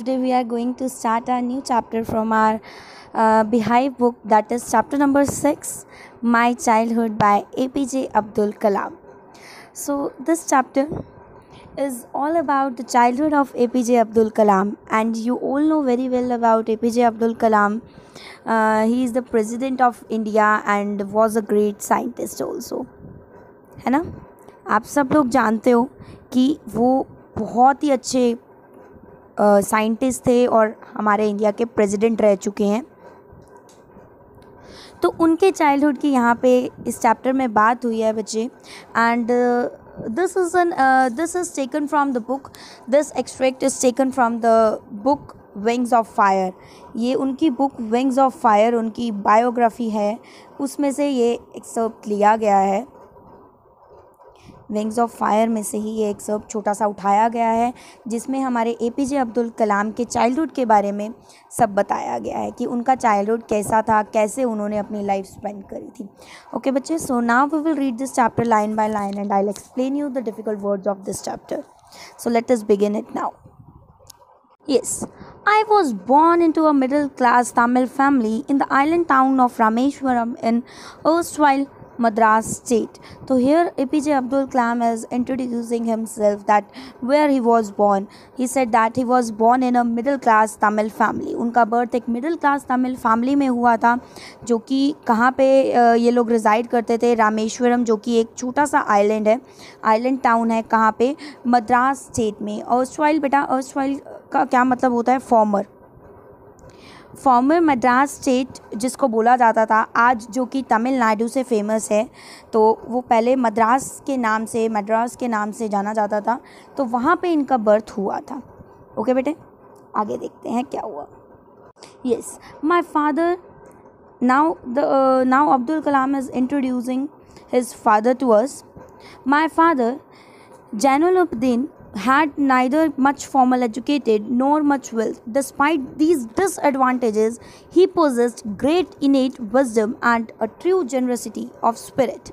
today we are going to start our new chapter from our Beehive book, that is chapter number 6, My Childhood by APJ Abdul Kalam. So this chapter is all about the childhood of APJ Abdul Kalam, and you all know very well about APJ Abdul Kalam. He is the president of India and was a great scientist also, है ना. आप सब लोग जानते हो कि वो बहुत ही अच्छे साइंटिस्ट थे और हमारे इंडिया के प्रेसिडेंट रह चुके हैं. तो उनके चाइल्डहुड की यहाँ पे इस चैप्टर में बात हुई है बच्चे. And this is taken from the book, this extract is taken from the book wings of fire. ये उनकी बुक विंग्स ऑफ फायर, उनकी बायोग्राफी है, उसमें से ये एक्सर्प्ट लिया गया है. विंग्स ऑफ फायर में से ही ये एक्सर्प्ट छोटा सा उठाया गया है, जिसमें हमारे एपीजे अब्दुल कलाम के चाइल्डहुड के बारे में सब बताया गया है कि उनका चाइल्डहुड कैसा था, कैसे उन्होंने अपनी लाइफ स्पेंड करी थी. ओके बच्चे, so now we will read this chapter line by line and I will explain you the difficult words of this chapter. So let us begin it now. Yes, I was born into a middle-class Tamil family in the island town of Rameshwaram in erstwhile Madras state. So here APJ Abdul Kalam is introducing himself, that where he was born. He said that he was born in a middle-class Tamil family. उनका birth एक middle-class Tamil family में हुआ था, जो कि कहाँ पे ये लोग रिज़ाइड करते थे. रामेश्वरम, जो कि एक छोटा सा आइलैंड है, आइलैंड टाउन है, कहाँ पे, मद्रास स्टेट में. अर्स्टवाइल बेटा, अर्स्टवाइल का क्या मतलब होता है? फॉर्मर मद्रास स्टेट जिसको बोला जाता था आज, जो कि तमिलनाडु से फेमस है. तो वो पहले मद्रास के नाम से जाना जाता था. तो वहाँ पे इनका बर्थ हुआ था. ओके बेटे, आगे देखते हैं क्या हुआ. Yes, my father, now Abdul Kalam is introducing his father to us. My father Jainulabdeen had neither much formal educated nor much wealth. Despite these disadvantages, he possessed great innate wisdom and a true generosity of spirit.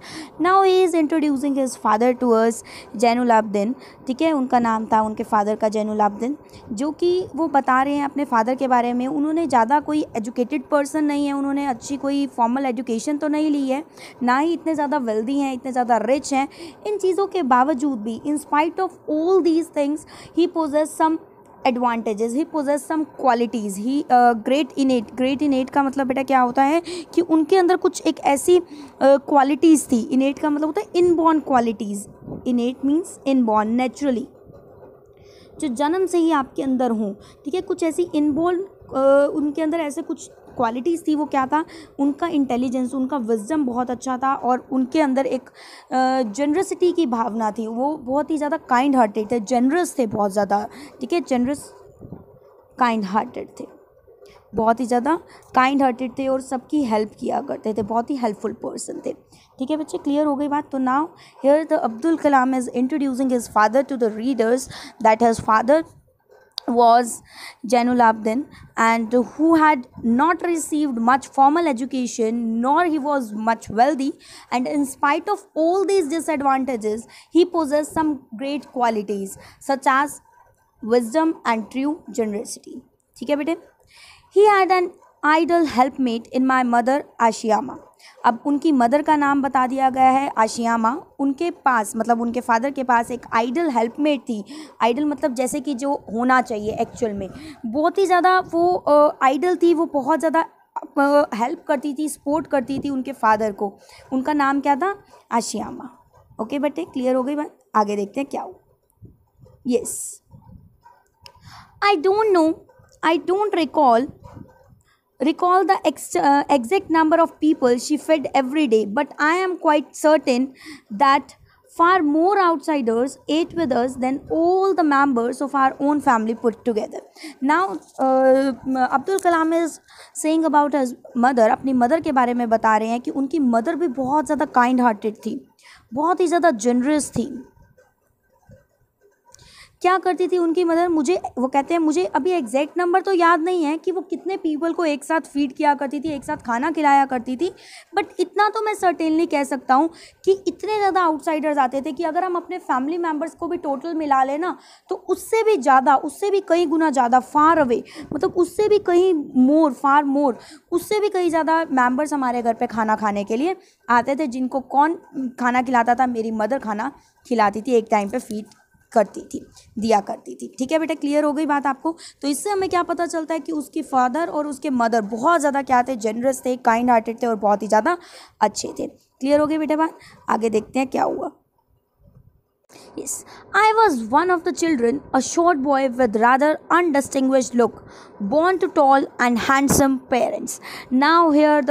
Now he is introducing his father to us, Jainulabdeen. ठीक है, उनका नाम था उनके father का जैनुलब्दीन, जो कि वो बता रहे हैं अपने फादर के बारे में. उन्होंने ज़्यादा कोई एजुकेटेड पर्सन नहीं है, उन्होंने अच्छी कोई फॉर्मल एजुकेशन तो नहीं ली है, ना ही इतने ज़्यादा वेल्दी हैं, इतने ज़्यादा रिच हैं. इन चीज़ों के बावजूद भी, in spite of all these things, he possessed some advantages, he possessed some qualities. He great innate का मतलब बेटा क्या होता है कि उनके अंदर कुछ एक ऐसी क्वालिटीज़ थी. innate का मतलब होता है inborn qualities. innate means inborn, naturally, जो जन्म से ही आपके अंदर हों. ठीक है, कुछ ऐसी इनबॉर्न उनके अंदर ऐसे कुछ क्वालिटीज़ थी. वो क्या था? उनका इंटेलिजेंस, उनका विजडम बहुत अच्छा था, और उनके अंदर एक जनरसिटी की भावना थी. वो बहुत ही ज़्यादा काइंड हार्टेड थे, जनरस थे बहुत ज़्यादा. ठीक है, जनरस, काइंड हार्टेड थे, बहुत ही ज़्यादा काइंड हार्टेड थे और सबकी हेल्प किया करते थे, बहुत ही हेल्पफुल पर्सन थे. ठीक है बच्चे, क्लियर हो गई बात. तो now here the Abdul Kalam is introducing his father to the readers, that his father was Jainullabbdin, and who had not received much formal education, nor he was much wealthy, and in spite of all these disadvantages, he possessed some great qualities such as wisdom and true generosity. ठीक है बेटे. He had an idle helpmate in my mother Ashiyama. अब उनकी mother का नाम बता दिया गया है आशियामा. उनके पास मतलब उनके फादर के पास एक आइडल हेल्पमेट थी. आइडल मतलब जैसे कि जो होना चाहिए एक्चुअल में, बहुत ही ज़्यादा वो आइडल थी. वो बहुत ज़्यादा हेल्प करती थी, सपोर्ट करती थी उनके फादर को. उनका नाम क्या था? आशियामा. ओके बेटे, क्लियर हो गई बात. आगे देखते हैं क्या हो. Yes, I don't recall the exact number of people she fed every day, but I am quite certain that far more outsiders ate with us than all the members of our own family put together. Now Abdul Kalam is saying about his mother. अपनी mother के बारे में बता रहे हैं कि उनकी mother भी बहुत ज़्यादा काइंड हार्टेड थी, बहुत ही ज़्यादा जनरस थी. क्या करती थी उनकी मदर, मुझे वो कहते हैं, मुझे अभी एग्जैक्ट नंबर तो याद नहीं है कि वो कितने पीपल को एक साथ फीड किया करती थी, एक साथ खाना खिलाया करती थी, बट इतना तो मैं सर्टेनली कह सकता हूँ कि इतने ज़्यादा आउटसाइडर्स आते थे कि अगर हम अपने फैमिली मेम्बर्स को भी टोटल मिला लेना तो उससे भी ज़्यादा, उससे भी कई गुना ज़्यादा, फार अवे, मतलब उससे भी कहीं मोर, फार मोर, उससे भी कई ज़्यादा मेम्बर्स हमारे घर पे खाना खाने के लिए आते थे। जिनको कौन खाना खिलाता था? मेरी मदर खाना खिलाती थी, एक टाइम पे फीड करती थी, दिया करती थी। ठीक है बेटा, क्लियर हो गई बात आपको? तो इससे हमें क्या पता चलता है कि उसके फादर और उसके मदर बहुत ज़्यादा क्या थे, जेनरस थे, काइंड हार्टेड थे और बहुत ही ज़्यादा अच्छे थे। क्लियर हो गई बेटा बात? आगे देखते हैं क्या हुआ। Yes, I was one of the children, a short boy with rather undistinguished look, born to tall and handsome parents. Now here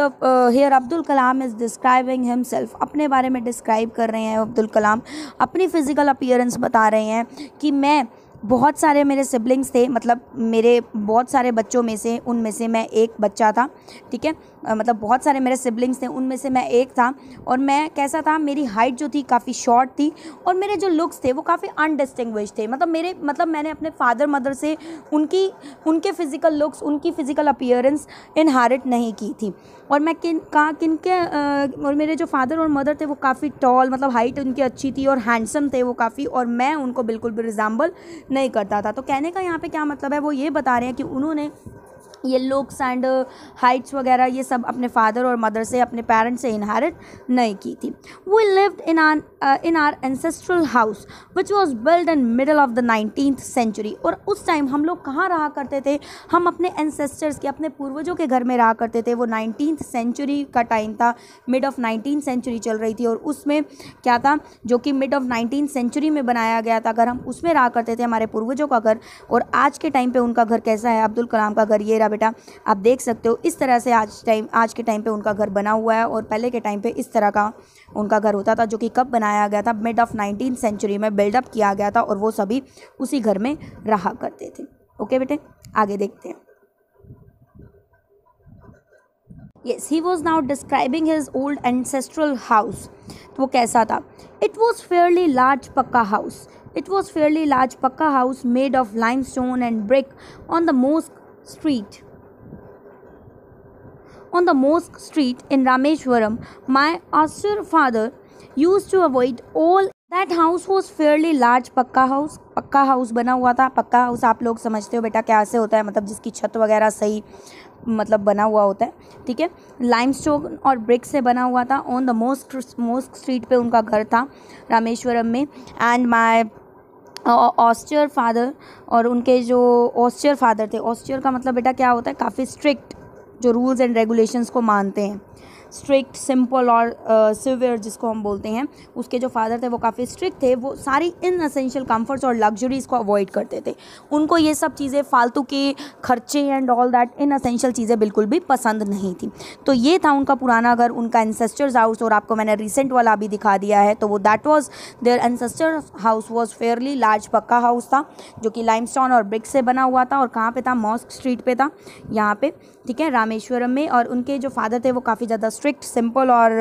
Abdul Kalam is describing himself. अपने बारे में डिस्क्राइब कर रहे हैं अब्दुल कलाम, अपनी फिजिकल अपीयरेंस बता रहे हैं कि मैं, बहुत सारे मेरे सिबलिंग्स थे, मतलब मेरे बहुत सारे बच्चों में से, उनमें से मैं एक बच्चा था। ठीक है, मतलब बहुत सारे मेरे सिबलिंग्स थे, उनमें से मैं एक था। और मैं कैसा था, मेरी हाइट जो थी काफ़ी शॉर्ट थी और मेरे जो लुक्स थे वो काफ़ी अनडिस्टिंग्विश थे। मतलब मैंने अपने फादर मदर से उनके फ़िज़िकल लुक्स, उनकी फ़िज़िकल अपीयरेंस इनहेरिट नहीं की थी। और मैं और मेरे जो फादर और मदर थे वो काफ़ी टॉल, मतलब हाइट उनकी अच्छी थी और हैंडसम थे वो काफ़ी, और मैं उनको बिल्कुल भी रिजेंबल नहीं करता था। तो कहने का यहाँ पे क्या मतलब है, वो ये बता रहे हैं कि उन्होंने ये लुक्स एंड हाइट्स वगैरह ये सब अपने फादर और मदर से, अपने पेरेंट्स से इनहेरिट नहीं की थी। We lived in our ancestral house which was build in middle of the 19th century. और उस टाइम हम लोग कहाँ रहा करते थे? हम अपने एंसेस्टर्स के, अपने पूर्वजों के घर में रहा करते थे। वो 19th सेंचुरी का टाइम था, मिड ऑफ 19th सेंचुरी चल रही थी, और उसमें क्या था, जो कि मिड ऑफ 19th सेंचुरी में बनाया गया था घर, हम उसमें रहा करते थे, हमारे पूर्वजों का घर। और आज के टाइम पे उनका घर कैसा है, अब्दुल कलाम का घर ये रहा बेटा, आप देख सकते हो। इस तरह से आज के टाइम पे उनका घर बना हुआ है, और पहले के टाइम पे इस तरह का उनका घर होता था, जो कि कब बनाया गया था, मिड ऑफ 19th सेंचुरी में बिल्डअप किया गया था, और वो सभी उसी घर में रहा करते थे। ओके बेटे, आगे देखते हैं। Yes, he was now describing his old ancestral house. तो वो कैसा था? It was fairly large पक्का house. It was fairly large पक्का house made of limestone and brick on the mosque street. On the mosque street in Rameshwaram, my austere father used to avoid all. That house was fairly large पक्का house बना हुआ था। पक्का house आप लोग समझते हो बेटा क्या से होता है, मतलब जिसकी छत वगैरह सही मतलब बना हुआ होता है। ठीक है, लाइमस्टोन और ब्रिक से बना हुआ था। ऑन द मोस्क स्ट्रीट पे उनका घर था रामेश्वरम में। एंड माय ऑस्टियर फादर, और उनके जो ऑस्टियर फादर थे, ऑस्टियर का मतलब बेटा क्या होता है, काफ़ी स्ट्रिक्ट, जो रूल्स एंड रेगुलेशंस को मानते हैं, स्ट्रिक्ट, सिंपल और सिवियर जिसको हम बोलते हैं। उसके जो फादर थे वो काफ़ी स्ट्रिक्ट थे, वो सारी इनएसेंशियल कंफर्ट्स और लग्जरीज़ को अवॉइड करते थे। उनको ये सब चीज़ें, फालतू के खर्चे एंड ऑल दैट इनएसेंशियल चीज़ें बिल्कुल भी पसंद नहीं थी। तो ये था उनका पुराना घर, उनका एंसेस्टर्स हाउस। और आपको मैंने रिसेंट वाला अभी दिखा दिया है, तो वो that was their ancestor house was fairly large pucca house था, जो कि लाइमस्टोन और ब्रिक से बना हुआ था। और कहाँ पे था? मॉस्क स्ट्रीट पे था, यहाँ पे। ठीक है, रामेश्वरम में। और उनके जो फादर थे वो काफ़ी ज़्यादा स्ट्रिक्ट, सिंपल और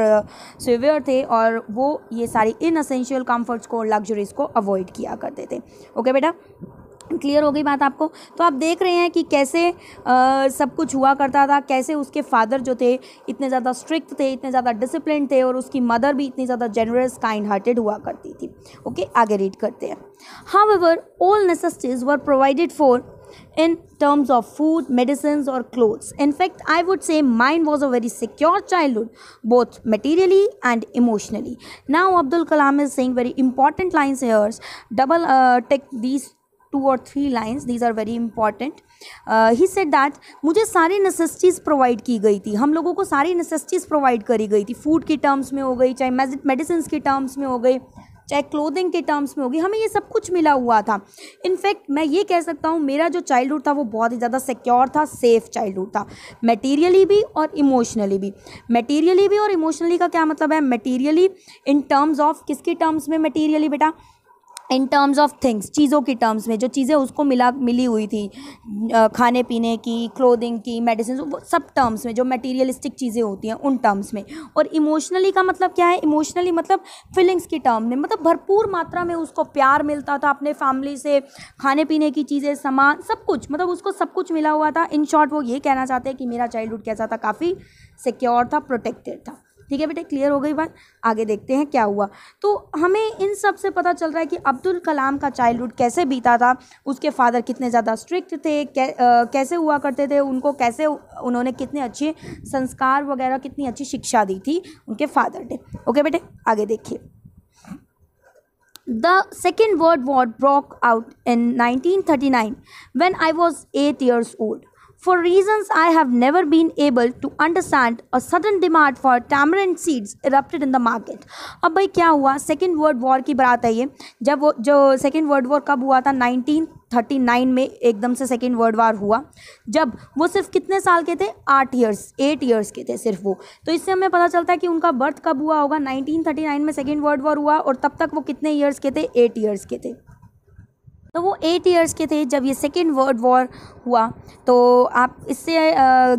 सिवियर थे, और वो ये सारी इनएसेंशियल कंफर्ट्स को और लग्जरीज़ को अवॉइड किया करते थे। ओके बेटा, क्लियर हो गई बात आपको? तो आप देख रहे हैं कि कैसे सब कुछ हुआ करता था, कैसे उसके फादर जो थे इतने ज़्यादा स्ट्रिक्ट थे, इतने ज़्यादा डिसिप्लिन थे, और उसकी मदर भी इतनी ज़्यादा जेनरस, काइंड हार्टेड हुआ करती थी। ओके, आगे रीड करते हैं। However all necessities were provided for in terms of food, medicines or clothes. In fact, I would say mine was a very secure childhood, both materially and emotionally. Now Abdul Kalam is saying very important lines here. Double tick these 2 or 3 lines, these are very important. He said that मुझे सारी necessities provide की गई थी, हम लोगों को सारी necessities provide करी गई थी। फूड की टर्म्स में हो गई, चाहे मेडिसिन की टर्म्स में हो गई, चाहे क्लोथिंग के टर्म्स में होगी, हमें ये सब कुछ मिला हुआ था। इनफैक्ट मैं ये कह सकता हूँ मेरा जो चाइल्डहुड था वो बहुत ही ज़्यादा सिक्योर था, सेफ चाइल्डहुड था, मटेरियली भी और इमोशनली भी। मटेरियली भी और इमोशनली का क्या मतलब है? मटेरियली इन टर्म्स ऑफ, किसके टर्म्स में मटेरियली बेटा? इन टर्म्स ऑफ थिंग्स, चीज़ों की टर्म्स में, जो चीज़ें उसको मिली हुई थी, खाने पीने की, क्लोथिंग की, मेडिसिन, वो सब टर्म्स में, जो मटेरियलिस्टिक चीज़ें होती हैं उन टर्म्स में। और इमोशनली का मतलब क्या है? इमोशनली मतलब फीलिंग्स की टर्म में, मतलब भरपूर मात्रा में उसको प्यार मिलता था अपने फैमिली से, खाने पीने की चीज़ें, सामान, सब कुछ, मतलब उसको सब कुछ मिला हुआ था। इन शॉर्ट वो ये कहना चाहते हैं कि मेरा चाइल्डहुड कैसा था? काफ़ी सिक्योर था, प्रोटेक्टेड था। ठीक है बेटे, क्लियर हो गई बात? आगे देखते हैं क्या हुआ। तो हमें इन सब से पता चल रहा है कि अब्दुल कलाम का चाइल्डहुड कैसे बीता था, उसके फादर कितने ज़्यादा स्ट्रिक्ट थे, कैसे हुआ करते थे, उनको कैसे उन्होंने कितने अच्छे संस्कार वगैरह, कितनी अच्छी शिक्षा दी थी उनके फादर ने। ओके बेटे, आगे देखिए। The Second World War broke out in 1939 when I was 8 years old. For reasons I have never been able to understand, a sudden demand for tamarind seeds erupted in the market. अब भाई क्या हुआ? Second world war की बात है ये। जब वो जो सेकेंड वर्ल्ड वॉर कब हुआ था? 1939 में एकदम से सेकेंड वर्ल्ड वॉर हुआ। जब वो सिर्फ कितने साल के थे? 8 ईयर्स के थे सिर्फ वो। तो इससे हमें पता चलता है कि उनका बर्थ कब हुआ होगा? 1939 में सेकेंड वर्ल्ड वॉर हुआ, और तब तक वो कितने ईयर्स के थे? 8 ईयर्स के थे। तो वो 8 ईयर्स के थे जब ये सेकेंड वर्ल्ड वॉर हुआ। तो आप इससे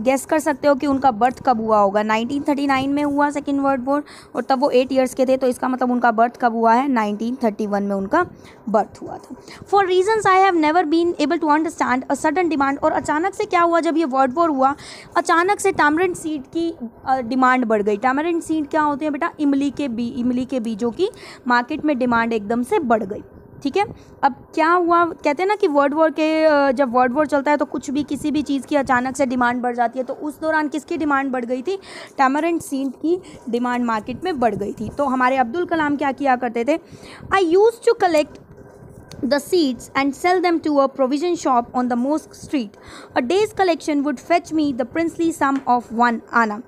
गेस कर सकते हो कि उनका बर्थ कब हुआ होगा। 1939 में हुआ सेकेंड वर्ल्ड वॉर, और तब वो 8 ईयर्स के थे, तो इसका मतलब उनका बर्थ कब हुआ है? 1931 में उनका बर्थ हुआ था। For reasons I have never been able to understand, a sudden demand, और अचानक से क्या हुआ? जब ये वर्ल्ड वॉर हुआ, अचानक से टैमरिंड सीड की डिमांड बढ़ गई। टैमरिंड सीड क्या होती है बेटा? इमली के बीजों की मार्केट में डिमांड एकदम से बढ़ गई। ठीक है, अब क्या हुआ? कहते हैं ना कि जब वर्ल्ड वॉर चलता है तो कुछ भी, किसी भी चीज़ की अचानक से डिमांड बढ़ जाती है। तो उस दौरान किसकी डिमांड बढ़ गई थी? टैमरिंड सीड की डिमांड मार्केट में बढ़ गई थी। तो हमारे अब्दुल कलाम क्या किया करते थे? I used to collect the seeds and sell them to a provision shop on the mosque street. A day's collection would fetch me the princely sum of 1 आना।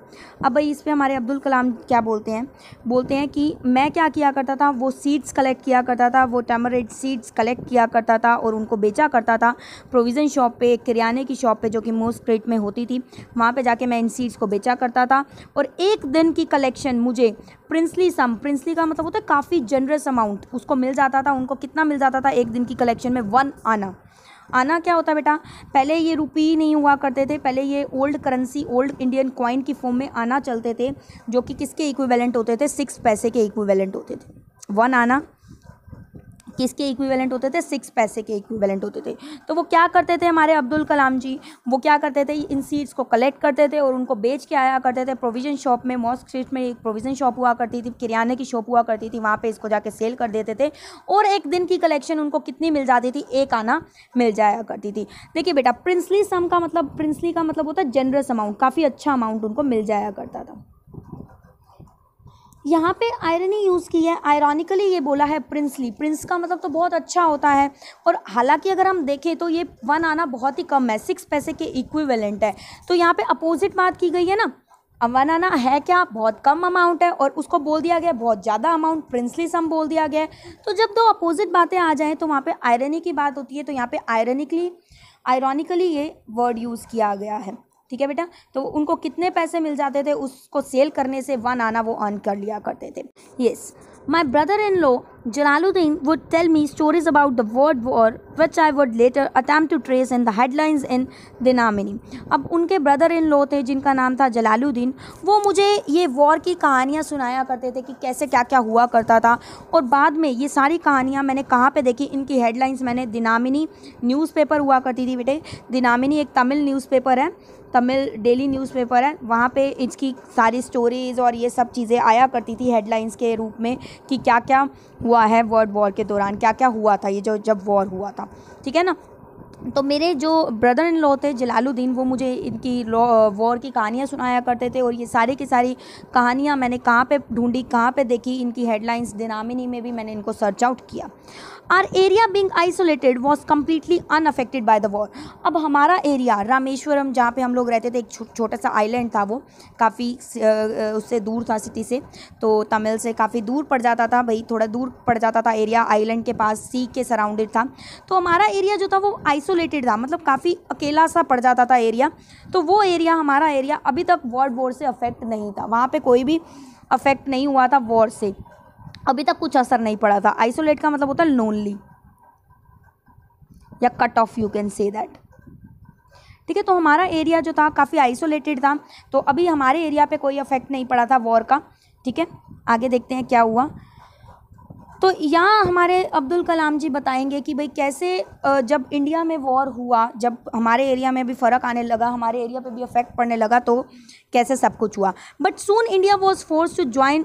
अब भाई इस पे हमारे अब्दुल कलाम क्या बोलते हैं कि मैं क्या किया करता था? वो सीड्स कलेक्ट किया करता था, वो टैमरिंड सीड्स कलेक्ट किया करता था और उनको बेचा करता था प्रोविज़न शॉप पे, किराने की शॉप पे जो कि मोस्ट स्ट्रीट में होती थी। वहाँ पे जाके मैं इन सीड्स को बेचा करता था, और एक दिन की कलेक्शन मुझे प्रिंसली सम, प्रिंसली का मतलब होता है काफ़ी जनरस अमाउंट, उसको मिल जाता था। उनको कितना मिल जाता था एक दिन की कलेक्शन में? 1 आना। आना क्या होता है बेटा? पहले ये रुपये नहीं हुआ करते थे, पहले ये old currency, old Indian coin की फॉर्म में आना चलते थे, जो कि किसके इक्विवेलेंट होते थे? 6 पैसे के इक्विवेलेंट होते थे। 1 आना किसके इक्विवेलेंट होते थे? 6 पैसे के इक्विवेलेंट होते थे। तो वो क्या करते थे हमारे अब्दुल कलाम जी? वो क्या करते थे? इन सीड्स को कलेक्ट करते थे और उनको बेच के आया करते थे प्रोविज़न शॉप में। मॉस्क स्ट्रीट में एक प्रोविज़न शॉप हुआ करती थी, किराने की शॉप हुआ करती थी, वहाँ पे इसको जाके सेल कर देते थे, और एक दिन की कलेक्शन उनको कितनी मिल जाती थी? 1 आना मिल जाया करती थी। देखिए बेटा, प्रिंसली का मतलब होता है जनरस अमाउंट, काफ़ी अच्छा अमाउंट उनको मिल जाया करता था। यहाँ पे आयरनी यूज़ की है, आयरॉनिकली ये बोला है प्रिंसली। प्रिंस का मतलब तो बहुत अच्छा होता है, और हालांकि अगर हम देखें तो ये 1 आना बहुत ही कम है, 6 पैसे के इक्विवेलेंट है। तो यहाँ पे अपोजिट बात की गई है ना। 1 आना है क्या? बहुत कम अमाउंट है, और उसको बोल दिया गया बहुत ज़्यादा अमाउंट, प्रिंसली सम बोल दिया गया है। तो जब दो अपोजिट बातें आ जाएँ तो वहाँ पर आयरनी की बात होती है। तो यहाँ पर आयरॉनिकली ये वर्ड यूज़ किया गया है। ठीक है बेटा, तो उनको कितने पैसे मिल जाते थे? उसको सेल करने से 1 आना वो अर्न कर लिया करते थे। Yes, my brother in law Jalaluddin would tell me stories about the world war which I would later attempt to trace in the headlines in दिनामिनी। अब उनके ब्रदर इन लॉ थे जिनका नाम था जलालुद्दीन, वो मुझे ये वॉर की कहानियाँ सुनाया करते थे कि कैसे क्या क्या हुआ करता था। और बाद में ये सारी कहानियाँ मैंने कहाँ पे देखी? इनकी हेडलाइंस मैंने दिनामिनी न्यूज़पेपर हुआ करती थी बेटे। दिनामिनी एक तमिल न्यूज़पेपर है, तमिल डेली न्यूज़पेपर है। वहाँ पे इसकी सारी स्टोरीज़ और ये सब चीज़ें आया करती थी हेडलाइंस के रूप में कि क्या क्या हुआ है वर्ल्ड वॉर के दौरान, क्या क्या हुआ था ये जब वॉर हुआ था। ठीक है ना। तो मेरे जो ब्रदर इन लॉ थे जलालुद्दीन, वो मुझे इनकी वॉर की कहानियाँ सुनाया करते थे, और ये सारी की सारी कहानियाँ मैंने कहाँ पे ढूंढी, कहाँ पे देखी? इनकी हेडलाइंस दिनामिनी में भी मैंने इनको सर्च आउट किया। Our area being isolated was completely unaffected by the war. अब हमारा एरिया रामेश्वरम, जहाँ पे हम लोग रहते थे, एक छोटा सा आइलैंड था, वो काफ़ी उससे दूर था सिटी से, तो तमिल से काफ़ी दूर पड़ जाता था भाई, थोड़ा दूर पड़ जाता था एरिया, आइलैंड के पास सी के सराउंडेड था। तो हमारा एरिया जो था वो आइसोलेटेड था, मतलब काफ़ी अकेला सा पड़ जाता था एरिया। तो वो एरिया, हमारा एरिया अभी तक वर्ल्ड वॉर से अफेक्ट नहीं था, वहाँ पे कोई भी अफेक्ट नहीं हुआ था वॉर से। अभी तक कुछ असर नहीं पड़ा था। आइसोलेट का मतलब होता है लोनली या cut off, you can say that. ठीक है, तो हमारा एरिया जो था काफ़ी आइसोलेटेड था, तो अभी हमारे एरिया पे कोई इफेक्ट नहीं पड़ा था वॉर का। ठीक है, आगे देखते हैं क्या हुआ। तो यहाँ हमारे अब्दुल कलाम जी बताएंगे कि भाई कैसे जब इंडिया में वॉर हुआ, जब हमारे एरिया में भी फ़र्क आने लगा, हमारे एरिया पे भी इफेक्ट पड़ने लगा, तो कैसे सब कुछ हुआ। But soon India was force to join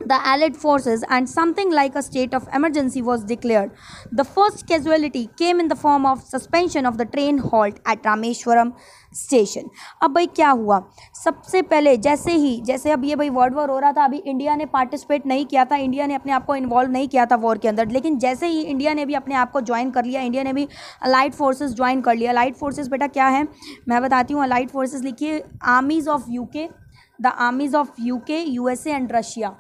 the allied forces and something like a state of emergency was declared. The first casualty came in the form of suspension of the train halt at Rameshwaram station. अब भाई क्या हुआ, सबसे पहले जैसे अब ये भाई वर्ल्ड वॉर हो रहा था, अभी इंडिया ने पार्टिसिपेट नहीं किया था, इंडिया ने अपने आप को इन्वॉल्व नहीं किया था वॉर के अंदर, लेकिन जैसे ही इंडिया ने भी अपने आप को ज्वाइन कर लिया, इंडिया ने भी अलाइड फोर्सेस ज्वाइन कर लिया। अलाइड फोर्सेस बेटा क्या है मैं बताती हूँ। अलाइड फोर्सेस लिखिए, आर्मीज of UK, the armies of UK, USA and Russia.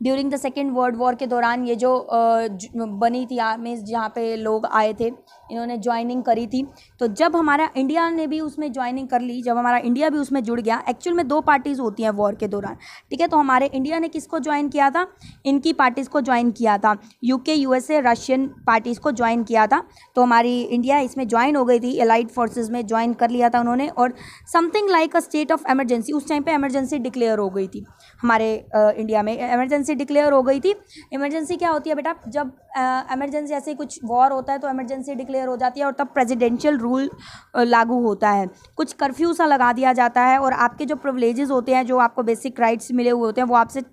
During the second world war के दौरान ये जो बनी थी आर्मीज, जहाँ पे लोग आए थे, इन्होंने ज्वाइनिंग करी थी। तो जब हमारा इंडिया ने भी उसमें ज्वाइनिंग कर ली, जब हमारा इंडिया भी उसमें जुड़ गया, एक्चुअल में 2 पार्टीज़ होती हैं वॉर के दौरान। ठीक है, तो हमारे इंडिया ने किसको ज्वाइन किया था, इनकी पार्टीज़ को ज्वाइन किया था, यूके, यूएसए, रशियन पार्टीज़ को ज्वाइन किया था। तो हमारी इंडिया इसमें ज्वाइन हो गई थी, एलाइड फोर्सेज में ज्वाइन कर लिया था उन्होंने। और something like a state of emergency, उस टाइम पे एमरजेंसी डिक्लेयर हो गई थी हमारे इंडिया में, एमरजेंसी डिक्लेयर हो गई थी। इमरजेंसी क्या होती है बेटा, जब एमरजेंसी ऐसे कुछ वॉर होता है तो इमरजेंसी डिक्लेयर हो जाती है और तब प्रेसिडेंशियल रूल लागू होता है, कुछ कर्फ्यू सा लगा दिया जाता है और आपके जो प्रिविलेजेस होते हैं, जो आपको बेसिक राइट्स मिले हुए होते हैं, वो आपसे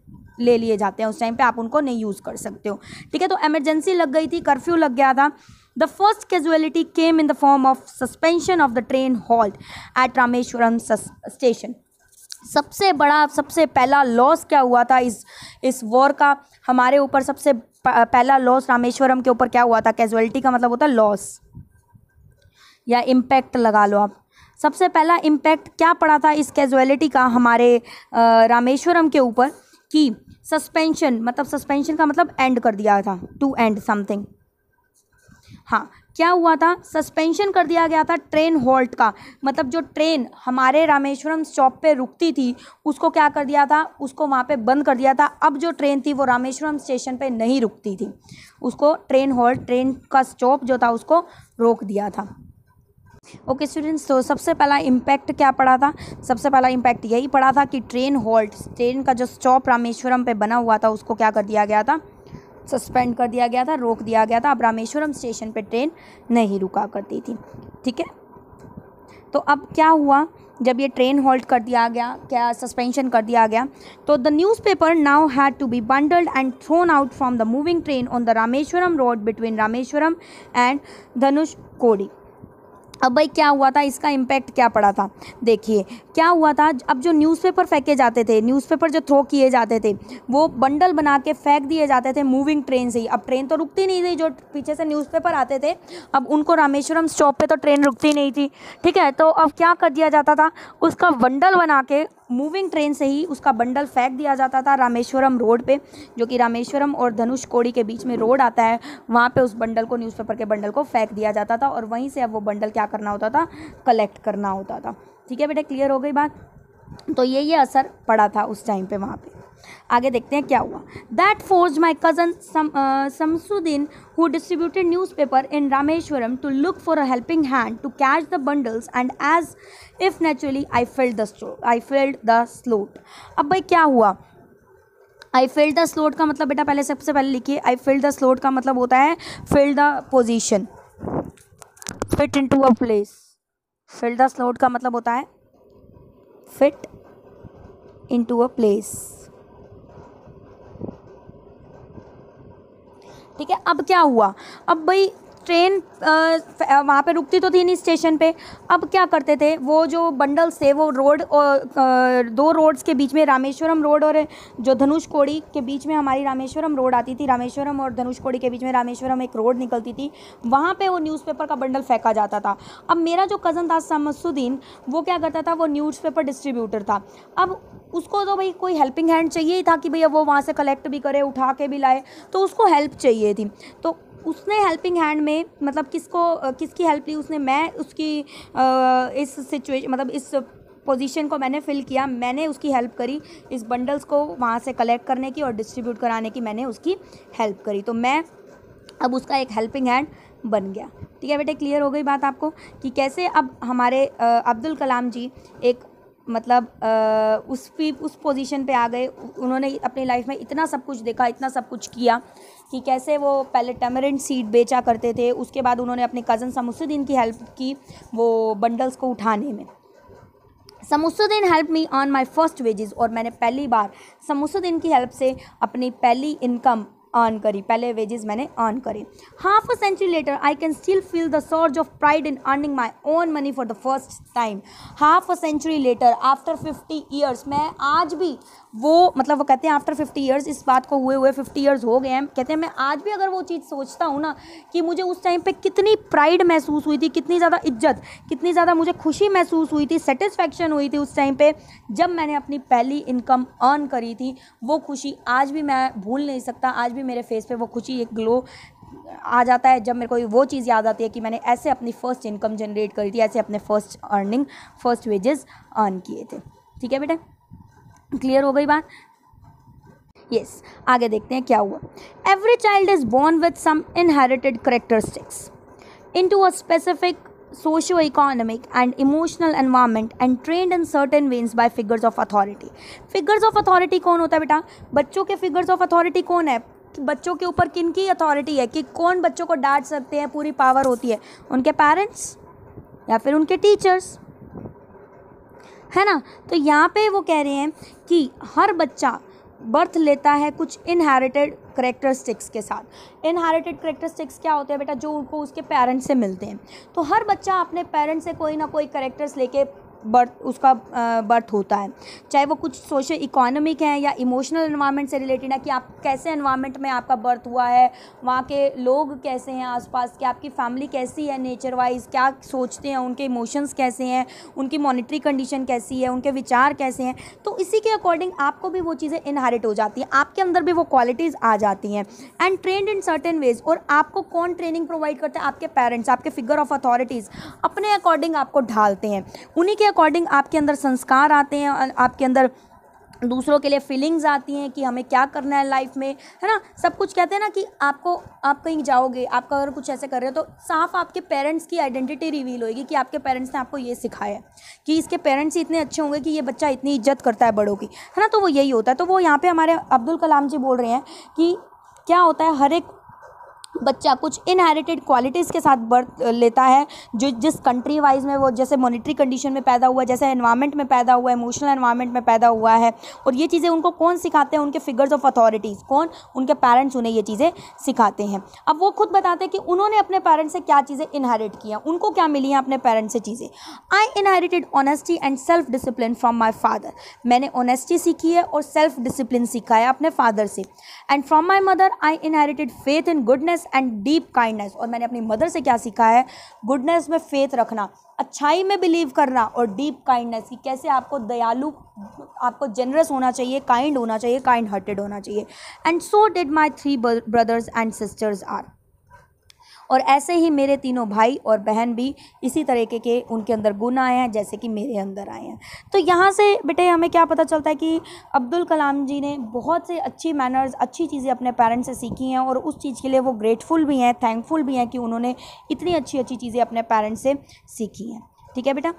ले लिए जाते हैं। उस टाइम पे आप उनको नहीं यूज़ कर सकते हो। ठीक है, तो एमरजेंसी लग गई थी, कर्फ्यू लग गया था। The first casualty came in the form of suspension of the train halt at Rameswaram station. सबसे बड़ा, सबसे पहला लॉस क्या हुआ था इस वॉर का हमारे ऊपर, सबसे पहला लॉस रामेश्वरम के ऊपर क्या हुआ था। कैजुअलिटी का मतलब होता है लॉस या इम्पैक्ट लगा लो आप। सबसे पहला इम्पैक्ट क्या पड़ा था इस कैजुअलिटी का हमारे रामेश्वरम के ऊपर, कि सस्पेंशन, मतलब सस्पेंशन का मतलब एंड कर दिया था, टू एंड समथिंग। हाँ, क्या हुआ था, सस्पेंशन कर दिया गया था ट्रेन हॉल्ट का, मतलब जो ट्रेन हमारे रामेश्वरम स्टॉप पे रुकती थी उसको क्या कर दिया था, उसको वहाँ पे बंद कर दिया था। अब जो ट्रेन थी वो रामेश्वरम स्टेशन पे नहीं रुकती थी, उसको ट्रेन हॉल्ट, ट्रेन का स्टॉप जो था उसको रोक दिया था। ओके स्टूडेंट्स, तो सबसे पहला इम्पैक्ट क्या पड़ा था, सबसे पहला इम्पैक्ट यही पड़ा था कि ट्रेन हॉल्ट, ट्रेन का जो स्टॉप रामेश्वरम पे बना हुआ था उसको क्या कर दिया गया था, सस्पेंड कर दिया गया था, रोक दिया गया था। अब रामेश्वरम स्टेशन पे ट्रेन नहीं रुका करती थी। ठीक है, तो अब क्या हुआ, जब ये ट्रेन हॉल्ट कर दिया गया, क्या सस्पेंशन कर दिया गया, तो the newspaper now had to be bundled and thrown out from the moving train on the Rameswaram road between Rameswaram and Dhanushkodi. अब भाई क्या हुआ था, इसका इम्पैक्ट क्या पड़ा था, देखिए क्या हुआ था। अब जो न्यूज़पेपर फेंके जाते थे, न्यूज़पेपर जो थ्रो किए जाते थे, वो बंडल बना के फेंक दिए जाते थे मूविंग ट्रेन से ही। अब ट्रेन तो रुकती नहीं थी, जो पीछे से न्यूज़पेपर आते थे, अब उनको रामेश्वरम स्टॉप पे तो ट्रेन रुकती नहीं थी। ठीक है, तो अब क्या कर दिया जाता था, उसका बंडल बना के मूविंग ट्रेन से ही उसका बंडल फेंक दिया जाता था रामेश्वरम रोड पे, जो कि रामेश्वरम और धनुषकोडी के बीच में रोड आता है, वहाँ पे उस बंडल को, न्यूज़पेपर के बंडल को फेंक दिया जाता था और वहीं से अब वो बंडल क्या करना होता था, कलेक्ट करना होता था। ठीक है बेटा, क्लियर हो गई बात। तो ये असर पड़ा था उस टाइम पे वहाँ पे। आगे देखते हैं क्या हुआ। That forced my cousin Shamsuddin who distributed newspaper in Rameshwaram to look for a helping hand to catch the bundles, and as if naturally I filled the slot. अब भाई क्या हुआ, I filled the slot का मतलब बेटा पहले सबसे पहले लिखिए, I filled the slot का मतलब होता है fill the position, fit into a place. fill the slot का मतलब होता है fit into a place. ठीक है, अब क्या हुआ, अब भाई ट्रेन वहाँ पे रुकती तो थी नहीं स्टेशन पे। अब क्या करते थे, वो जो बंडल्स थे वो रोड और 2 रोड्स के बीच में, रामेश्वरम रोड और जो धनुषकोडी के बीच में हमारी रामेश्वरम रोड आती थी, रामेश्वरम और धनुषकोडी के बीच में रामेश्वरम एक रोड निकलती थी, वहाँ पे वो न्यूज़पेपर का बंडल फेंका जाता था। अब मेरा जो कज़न था शमसुद्दीन, वो क्या करता था, वो न्यूज़पेपर डिस्ट्रीब्यूटर था। अब उसको तो भाई कोई हेल्पिंग हैंड चाहिए ही था कि भैया वो वहाँ से कलेक्ट भी करे, उठा के भी लाए, तो उसको हेल्प चाहिए थी। तो उसने हेल्पिंग हैंड में मतलब किसकी हेल्प ली उसने, मैं उसकी इस सिचुएशन, मतलब इस पोजीशन को मैंने फिल किया, मैंने उसकी हेल्प करी, इस बंडल्स को वहाँ से कलेक्ट करने की और डिस्ट्रीब्यूट कराने की मैंने उसकी हेल्प करी। तो मैं अब उसका एक हेल्पिंग हैंड बन गया। ठीक है बेटे, क्लियर हो गई बात आपको कि कैसे अब हमारे अब्दुल कलाम जी एक मतलब उस पोजीशन पे आ गए। उन्होंने अपनी लाइफ में इतना सब कुछ देखा, इतना सब कुछ किया कि कैसे वो पहले टैमरिंड सीड बेचा करते थे, उसके बाद उन्होंने अपने कज़न शमसुद्दीन की हेल्प की वो बंडल्स को उठाने में। Shamsuddin help me earn my first wages, और मैंने पहली बार शमसुद्दीन की हेल्प से अपनी पहली इनकम अर्न करी, पहले वेजेस मैंने अर्न करे। Half a century later I can still feel the surge of pride in earning my own money for the first time. Half a century later, after 50 years, मैं आज भी वो मतलब वो कहते हैं आफ्टर 50 ईयर्स, इस बात को हुए 50 ईयर्स हो गए हैं, कहते हैं मैं आज भी अगर वो चीज़ सोचता हूँ ना कि मुझे उस टाइम पे कितनी प्राइड महसूस हुई थी, कितनी ज़्यादा इज्जत, कितनी ज़्यादा मुझे खुशी महसूस हुई थी, सेटिस्फैक्शन हुई थी उस टाइम पे जब मैंने अपनी पहली इनकम अर्न करी थी, वो खुशी आज भी मैं भूल नहीं सकता। आज भी मेरे फेस पे वो खुशी, एक ग्लो आ जाता है जब मेरे को वो चीज़ याद आती है कि मैंने ऐसे अपनी फ़र्स्ट इनकम जनरेट करी थी, ऐसे अपने फर्स्ट वेजेस अर्न किए थे। ठीक है बेटा, क्लियर हो गई बात? यस, आगे देखते हैं क्या हुआ। Every child is born with some inherited characteristics into a specific socio-economic and emotional environment and trained in certain ways by figures of authority। figures of authority कौन होता है बेटा? बच्चों के figures of authority कौन है? बच्चों के ऊपर किन की अथॉरिटी है, कि कौन बच्चों को डांट सकते हैं, पूरी पावर होती है? उनके पेरेंट्स या फिर उनके टीचर्स, है ना। तो यहाँ पे वो कह रहे हैं कि हर बच्चा बर्थ लेता है कुछ इनहेरिटेड करेक्टरिस्टिक्स के साथ। इनहेरिटेड करेक्टरिस्टिक्स क्या होते हैं बेटा? जो उनको उसके पेरेंट्स से मिलते हैं। तो हर बच्चा अपने पेरेंट्स से कोई ना कोई करेक्टर्स लेके उसका बर्थ होता है, चाहे वो कुछ सोशल इकोनॉमिक है या इमोशनल एनवायरनमेंट से रिलेटेड है, कि आप कैसे एनवायरनमेंट में आपका बर्थ हुआ है, वहाँ के लोग कैसे हैं आसपास, कि आपकी फैमिली कैसी है नेचर वाइज, क्या सोचते हैं, उनके इमोशंस कैसे हैं, उनकी मॉनिटरी कंडीशन कैसी है, उनके विचार कैसे हैं। तो इसी के अकॉर्डिंग आपको भी वो चीज़ें इनहेरिट हो जाती हैं, आपके अंदर भी वो क्वालिटीज़ आ जाती हैं। And trend in certain veg, और आपको कौन ट्रेनिंग प्रोवाइड करता है? आपके पेरेंट्स, आपके फिगर ऑफ अथॉरिटीज़ अपने अकॉर्डिंग आपको ढालते हैं, उन्हीं के अकॉर्डिंग आपके अंदर संस्कार आते हैं, आपके अंदर दूसरों के लिए फीलिंग्स आती हैं कि हमें क्या करना है लाइफ में, है ना। सब कुछ कहते हैं ना कि आप कहीं जाओगे, आपका अगर कुछ ऐसे कर रहे हो तो साफ आपके पेरेंट्स की आइडेंटिटी रिवील होगी कि आपके पेरेंट्स ने आपको ये सिखाया है कि इसके पेरेंट्स ही इतने अच्छे होंगे कि ये बच्चा इतनी इज्जत करता है बड़ों की, है ना। तो वो यही होता है। तो वो यहाँ पे हमारे अब्दुल कलाम जी बोल रहे हैं कि क्या होता है, हर एक बच्चा कुछ इनहेरिटेड क्वालिटीज़ के साथ बर्थ लेता है, जो जिस कंट्री वाइज में वो जैसे मॉनिटरी कंडीशन में पैदा हुआ, जैसे एनवायरनमेंट में पैदा हुआ है, इमोशनल एनवायरनमेंट में पैदा हुआ है। और ये चीज़ें उनको कौन सिखाते हैं? उनके फिगर्स ऑफ अथॉरिटीज़, कौन? उनके पेरेंट्स उन्हें ये चीज़ें सिखाते हैं। अब वो खुद बताते हैं कि उन्होंने अपने पेरेंट्स से क्या चीज़ें इनहेरिट किया, उनको क्या मिली हैं अपने पेरेंट्स से चीज़ें। आई inherited honesty and self discipline from my father. मैंने ऑनेस्टी सीखी है और सेल्फ डिसिप्लिन सीखा है अपने फादर से। And from my mother I inherited faith in goodness and deep kindness. और मैंने अपनी मदर से क्या सीखा है? गुडनेस में फेथ रखना, अच्छाई में बिलीव करना, और डीप काइंडनेस की कैसे आपको दयालु, आपको जेनरस होना चाहिए, काइंड होना चाहिए, काइंड हार्टेड होना चाहिए। And so did my 3 brothers and sisters are. और ऐसे ही मेरे तीनों भाई और बहन भी इसी तरीके के उनके अंदर गुण आए हैं जैसे कि मेरे अंदर आए हैं। तो यहाँ से बेटे हमें क्या पता चलता है कि अब्दुल कलाम जी ने बहुत से अच्छी मैनर्स, अच्छी चीज़ें अपने पेरेंट्स से सीखी हैं, और उस चीज़ के लिए वो ग्रेटफुल भी हैं, थैंकफुल भी हैं कि उन्होंने इतनी अच्छी अच्छी चीज़ें अपने पेरेंट्स से सीखी हैं। ठीक है बेटा,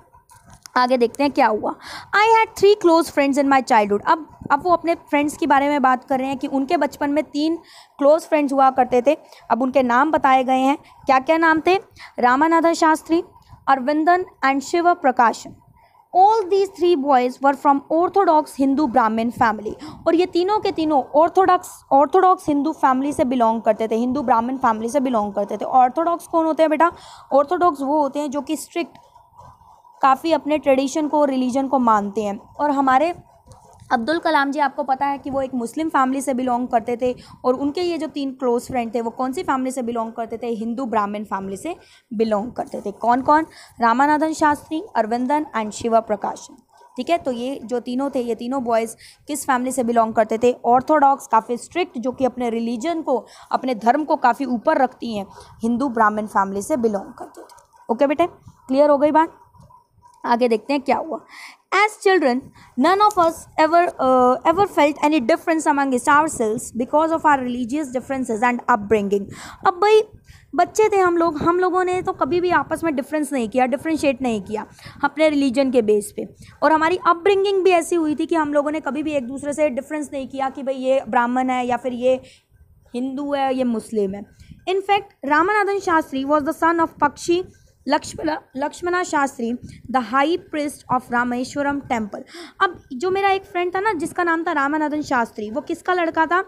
आगे देखते हैं क्या हुआ। I had 3 close friends in my childhood. अब वो अपने फ्रेंड्स के बारे में बात कर रहे हैं कि उनके बचपन में 3 क्लोज फ्रेंड्स हुआ करते थे। अब उनके नाम बताए गए हैं, क्या क्या नाम थे? रामानाथ शास्त्री, अरविंदन एंड शिव प्रकाशन। All these 3 boys were from Orthodox Hindu ब्राह्मण फैमिली। और ये तीनों के तीनों ऑर्थोडॉक्स हिंदू फैमिली से बिलोंग करते थे, हिंदू ब्राह्मण फैमिली से बिलोंग करते थे। ऑर्थोडॉक्स कौन होते हैं बेटा? ऑर्थोडॉक्स वो होते हैं जो कि स्ट्रिक्ट, काफ़ी अपने ट्रेडिशन को, रिलीजन को मानते हैं। और हमारे अब्दुल कलाम जी, आपको पता है कि वो एक मुस्लिम फैमिली से बिलोंग करते थे, और उनके ये जो 3 क्लोज फ्रेंड थे वो कौन सी फैमिली से बिलोंग करते थे? हिंदू ब्राह्मण फैमिली से बिलोंग करते थे। कौन कौन? रामानाथन शास्त्री, अरविंदन एंड शिव प्रकाशन। ठीक है, तो ये जो तीनों थे, ये तीनों बॉयज़ किस फैमिली से बिलोंग करते थे? ऑर्थोडॉक्स, काफ़ी स्ट्रिक्ट, जो कि अपने रिलीजन को, अपने धर्म को काफ़ी ऊपर रखती हैं, हिंदू ब्राह्मण फैमिली से बिलोंग करते थे। ओके बेटे, क्लियर हो गई बात? आगे देखते हैं क्या हुआ. As children, none of us ever felt any difference among ourselves because of our religious differences and upbringing. अब भाई बच्चे थे हम लोगों ने तो कभी भी आपस में डिफरेंस नहीं किया, डिफ्रेंशिएट नहीं किया अपने रिलीजन के बेस पे. और हमारी अपब्रिंगिंग भी ऐसी हुई थी कि हम लोगों ने कभी भी एक दूसरे से डिफरेंस नहीं किया कि भाई ये ब्राह्मण है या फिर ये हिंदू है, ये मुस्लिम है. In fact Ramanathan Shastri was the son of Pakshi Lakshmana Shastri, the high priest of Rameswaram temple. अब जो मेरा एक फ्रेंड था ना जिसका नाम था रामानाथन शास्त्री, वो किसका लड़का था?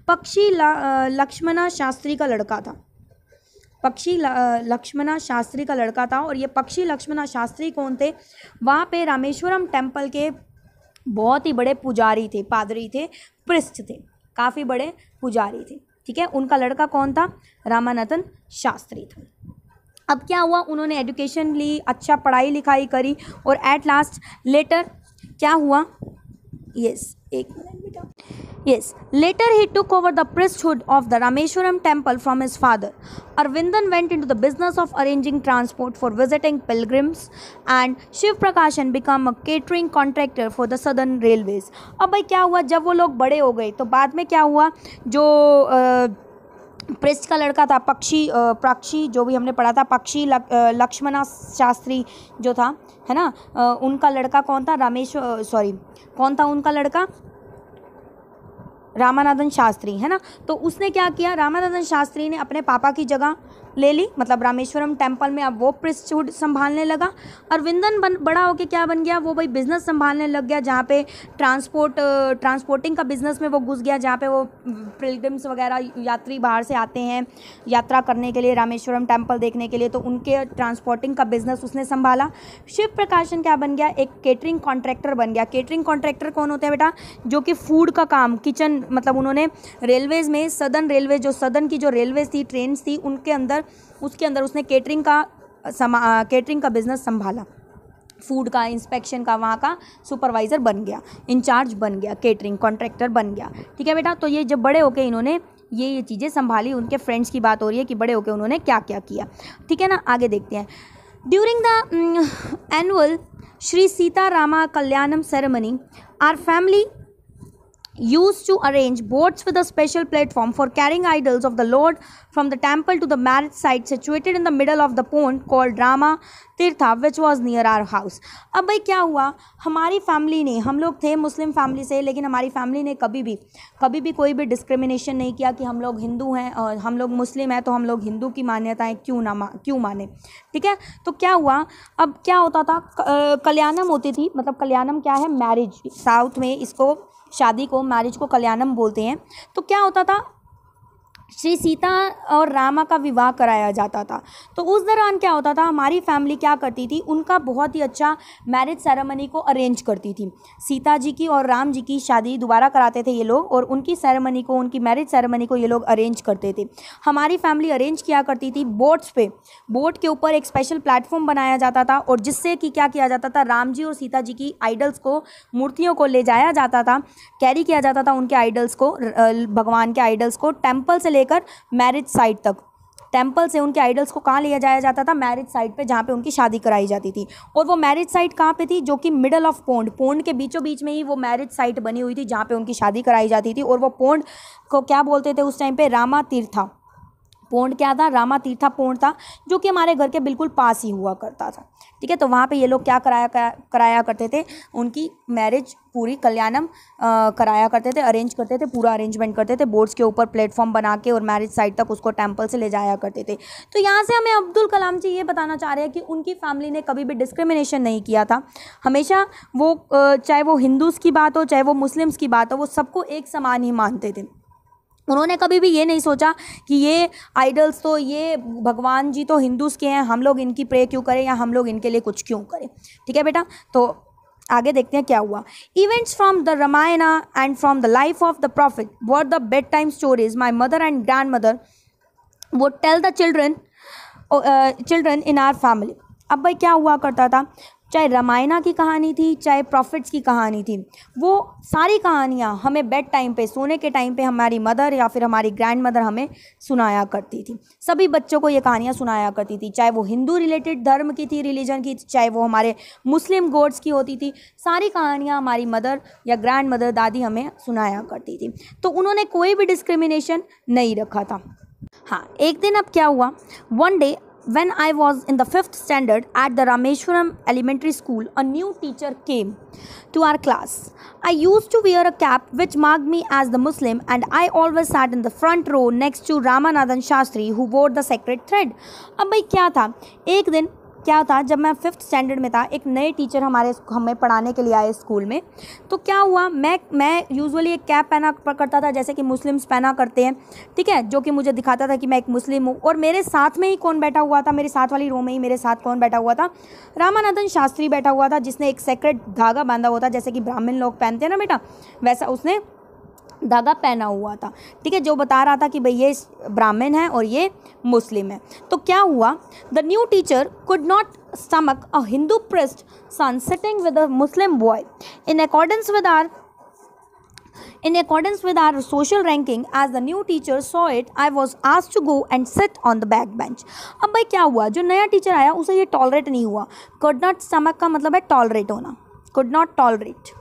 पक्षी लक्ष्मणा शास्त्री का लड़का था. पक्षी लक्ष्मणा शास्त्री का लड़का था. और ये पक्षी लक्ष्मणा शास्त्री कौन थे? वहाँ पे रामेश्वरम टेम्पल के बहुत ही बड़े पुजारी थे, पादरी थे, प्रिस्ट थे, काफ़ी बड़े पुजारी थे. ठीक है, उनका लड़का कौन था? रामानाथन शास्त्री था. अब क्या हुआ, उन्होंने एजुकेशन ली, अच्छा पढ़ाई लिखाई करी और एट लास्ट लेटर क्या हुआ? यस, एक मिनट बेटा. Yes, later he took over the priesthood of the Rameshwaram temple from his father. Arvindan went into the business of arranging transport for visiting pilgrims and Shiv Prakashan became a catering contractor for the southern railways. अब भाई क्या हुआ, जब वो लोग बड़े हो गए तो बाद में क्या हुआ, जो प्रिस्ट का लड़का था पक्षी जो भी हमने पढ़ा था, पक्षी लक्ष्मणा शास्त्री जो था, है ना, उनका लड़का कौन था? कौन था उनका लड़का? रामानाथन शास्त्री, है ना. तो उसने क्या किया, रामानाथन शास्त्री ने अपने पापा की जगह ले ली, मतलब रामेश्वरम टेम्पल में अब वो प्रिस्टहुड संभालने लगा. अरविंदन बड़ा होके क्या बन गया, वो भाई बिज़नेस संभालने लग गया, जहाँ पे ट्रांसपोर्टिंग का बिज़नेस में वो घुस गया, जहाँ पे वो पिलग्रिम्स वगैरह यात्री बाहर से आते हैं यात्रा करने के लिए रामेश्वरम टेम्पल देखने के लिए, तो उनके ट्रांसपोर्टिंग का बिज़नेस उसने संभाला. शिव प्रकाशन क्या बन गया? एक केटरिंग कॉन्ट्रैक्टर बन गया. केटरिंग कॉन्ट्रैक्टर कौन होते हैं बेटा? जो कि फूड का काम, किचन, मतलब उन्होंने रेलवेज़ में सदर्न रेलवे, जो सदर्न की जो रेलवेज़ थी, ट्रेन्स थी, उसके अंदर उसने केटरिंग का बिज़नेस संभाला, फूड का, इंस्पेक्शन का, वहाँ का सुपरवाइज़र बन गया, इंचार्ज बन गया, केटरिंग कॉन्ट्रैक्टर बन गया. ठीक है बेटा. तो ये जब बड़े होके इन्होंने ये चीज़ें संभाली, उनके फ्रेंड्स की बात हो रही है कि बड़े होके उन्होंने क्या क्या किया. ठीक है ना, आगे देखते हैं. During the annual Shri Sita Rama Kalyanam ceremony, our family used to arrange boats with a special platform for carrying idols of the Lord from the temple to the marriage site situated in the middle of the pond called Rama Tirtha, which was near our house. अब भाई क्या हुआ, हमारी family ने, हम लोग थे Muslim family से, लेकिन हमारी फैमिली ने कभी भी कोई भी डिस्क्रिमिनेशन नहीं किया कि हम लोग हिंदू हैं और हम लोग मुस्लिम हैं तो हम लोग हिंदू की मान्यताएं क्यों माने. ठीक है. तो क्या हुआ, अब क्या होता था, कल्याणम होती थी, मतलब कल्याणम क्या है? मैरिज. साउथ में इसको, शादी को, मैरिज को कल्याणम बोलते हैं. तो क्या होता था, श्री सीता और रामा का विवाह कराया जाता था. तो उस दौरान क्या होता था, हमारी फैमिली क्या करती थी, उनका बहुत ही अच्छा मैरिज सेरेमनी को अरेंज करती थी. सीता जी की और राम जी की शादी दोबारा कराते थे ये लोग, और उनकी सेरेमनी को, उनकी मैरिज सेरेमनी को ये लोग अरेंज करते थे. हमारी फैमिली अरेंज किया करती थी बोट्स पे. बोट के ऊपर एक स्पेशल प्लेटफॉर्म बनाया जाता था, और जिससे कि क्या किया जाता था, राम जी और सीता जी की आइडल्स को, मूर्तियों को ले जाया जाता था, कैरी किया जाता था उनके आइडल्स को, भगवान के आइडल्स को, टेम्पल से लेकर मैरिज साइट तक. टेम्पल से उनके आइडल्स को कहाँ लिया जाया जाता था? मैरिज साइट पे, जहाँ पे उनकी शादी कराई जाती थी. और वो मैरिज साइट कहाँ पे थी? जो कि मिडल ऑफ पोंड के बीचों बीच में ही वो मैरिज साइट बनी हुई थी, जहाँ पे उनकी शादी कराई जाती थी. और वो पोंड को क्या बोलते थे उस टाइम पे? रामा तीर्था पोंड. क्या था? रामा तीर्था पोंड था, जो कि हमारे घर के बिल्कुल पास ही हुआ करता था. ठीक है. तो वहाँ पे ये लोग क्या कराया करते थे, उनकी मैरिज पूरी कल्याणम कराया करते थे, अरेंज करते थे, पूरा अरेंजमेंट करते थे, बोट्स के ऊपर प्लेटफॉर्म बना के, और मैरिज साइट तक उसको टेम्पल से ले जाया करते थे. तो यहाँ से हमें अब्दुल कलाम जी ये बताना चाह रहे हैं कि उनकी फैमिली ने कभी भी डिस्क्रिमिनेशन नहीं किया था. हमेशा वो, चाहे वो हिंदूज़ की बात हो, चाहे वो मुस्लिम्स की बात हो, वो सबको एक समान ही मानते थे. उन्होंने कभी भी ये नहीं सोचा कि ये आइडल्स, तो ये भगवान जी तो हिंदूज़ के हैं, हम लोग इनकी प्रे क्यों करें, या हम लोग इनके लिए कुछ क्यों करें. ठीक है बेटा. तो आगे देखते हैं क्या हुआ. Events from the Ramayana and from the life of the prophet were the bedtime stories my mother and grandmother would tell the children in our family. अब भाई क्या हुआ करता था, चाहे रामायणा की कहानी थी, चाहे प्रॉफिट्स की कहानी थी, वो सारी कहानियाँ हमें बेड टाइम पे, सोने के टाइम पे हमारी मदर या फिर हमारी ग्रैंड मदर हमें सुनाया करती थी। सभी बच्चों को ये कहानियाँ सुनाया करती थी, चाहे वो हिंदू रिलेटेड धर्म की थी, रिलीजन की, चाहे वो हमारे मुस्लिम गॉड्स की होती थी, सारी कहानियाँ हमारी मदर या ग्रैंड मदर, दादी हमें सुनाया करती थी। तो उन्होंने कोई भी डिस्क्रिमिनेशन नहीं रखा था। हाँ, एक दिन अब क्या हुआ, one day when I was in the 5th standard at the Rameshwaram Elementary School, a new teacher came to our class. I used to wear a cap which marked me as the Muslim, and I always sat in the front row next to Ramanathan Shastri who wore the sacred thread. अब भाई क्या था, एक दिन क्या था, जब मैं 5th स्टैंडर्ड में था, एक नए टीचर हमें पढ़ाने के लिए आए स्कूल में। तो क्या हुआ, मैं यूजुअली एक कैप पहना करता था, जैसे कि मुस्लिम्स पहना करते हैं, ठीक है, जो कि मुझे दिखाता था कि मैं एक मुस्लिम हूँ। और मेरे साथ में ही कौन बैठा हुआ था, मेरे साथ वाली रो में ही मेरे साथ कौन बैठा हुआ था, रामानाथन शास्त्री बैठा हुआ था, जिसने एक सेक्रेट धागा बांधा हुआ था, जैसे कि ब्राह्मण लोग पहनते हैं ना बेटा, वैसा उसने धागा पहना हुआ था, ठीक है, जो बता रहा था कि भाई ये ब्राह्मण है और ये मुस्लिम है। तो क्या हुआ, the new teacher could not stomach a Hindu priest son sitting with a Muslim boy in accordance with our social ranking. As the new teacher saw it, I was asked to go and sit on the back bench. अब भाई क्या हुआ, जो नया teacher आया उसे ये tolerate नहीं हुआ। could not stomach का मतलब है टॉलरेट होना, could not tolerate,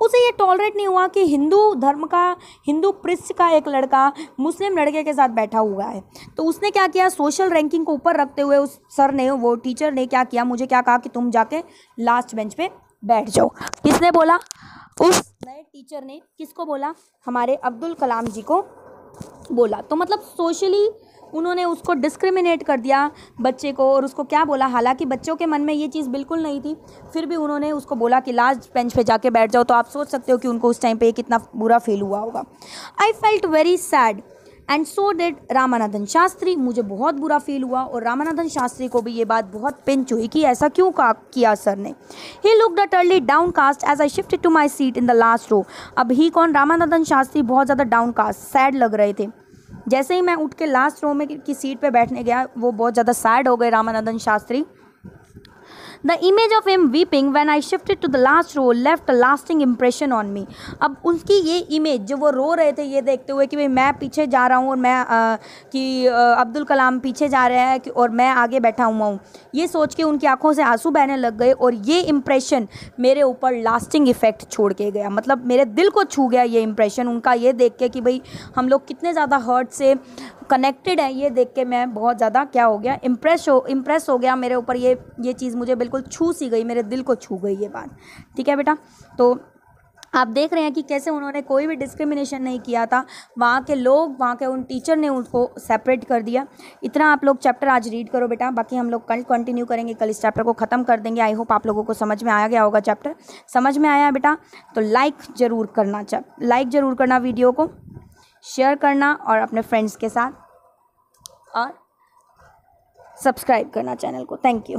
उसे ये टॉलरेट नहीं हुआ कि हिंदू धर्म का, हिंदू प्रिस्ट का एक लड़का मुस्लिम लड़के के साथ बैठा हुआ है। तो उसने क्या किया, सोशल रैंकिंग को ऊपर रखते हुए उस सर ने, वो टीचर ने क्या किया, मुझे क्या कहा कि तुम जाके लास्ट बेंच पे बैठ जाओ। किसने बोला, उस नए टीचर ने किसको बोला, हमारे अब्दुल कलाम जी को बोला। तो मतलब सोशली उन्होंने उसको डिस्क्रिमिनेट कर दिया बच्चे को, और उसको क्या बोला, हालांकि बच्चों के मन में ये चीज़ बिल्कुल नहीं थी, फिर भी उन्होंने उसको बोला कि लास्ट बेंच पे जाके बैठ जाओ। तो आप सोच सकते हो कि उनको उस टाइम पे कितना बुरा फील हुआ होगा। I felt very sad and so did Ramanathan Shastri, मुझे बहुत बुरा फील हुआ और रामानाथन शास्त्री को भी ये बात बहुत पिंच हुई कि ऐसा क्यों किया सर ने। He looked utterly downcast as I shifted to my seat in the last row. अब ही कौन, रामानाथन शास्त्री बहुत ज़्यादा डाउन कास्ट, सैड लग रहे थे। जैसे ही मैं उठ के लास्ट रो में की सीट पे बैठने गया, वो बहुत ज़्यादा सैड हो गए Ramanathan Shastri. The image of him weeping when I shifted to the last row left a lasting impression on me. अब उनकी ये इमेज, जो वो रो रहे थे ये देखते हुए कि भाई मैं पीछे जा रहा हूँ और मैं कि अब्दुल कलाम पीछे जा रहे हैं और मैं आगे बैठा हुआ हूँ, ये सोच के उनकी आंखों से आंसू बहने लग गए। और ये इम्प्रेशन मेरे ऊपर लास्टिंग इफ़ेक्ट छोड़ के गया, मतलब मेरे दिल को छू गया ये इम्प्रेशन उनका, ये देख के कि भाई हम लोग कितने ज़्यादा हर्ट से कनेक्टेड है, ये देख के मैं बहुत ज़्यादा क्या हो गया, इम्प्रेस हो गया मेरे ऊपर। ये चीज़ मुझे बिल्कुल छू सी गई, मेरे दिल को छू गई ये बात, ठीक है बेटा। तो आप देख रहे हैं कि कैसे उन्होंने कोई भी डिस्क्रिमिनेशन नहीं किया था, वहाँ के लोग, वहाँ के उन टीचर ने उनको सेपरेट कर दिया। इतना आप लोग चैप्टर आज रीड करो बेटा, बाकी हम लोग कल कंटिन्यू करेंगे, कल इस चैप्टर को ख़त्म कर देंगे। आई होप आप लोगों को समझ में आया गया होगा, चैप्टर समझ में आया बेटा तो लाइक ज़रूर करना वीडियो को, शेयर करना और अपने फ्रेंड्स के साथ, और सब्सक्राइब करना चैनल को। Thank you.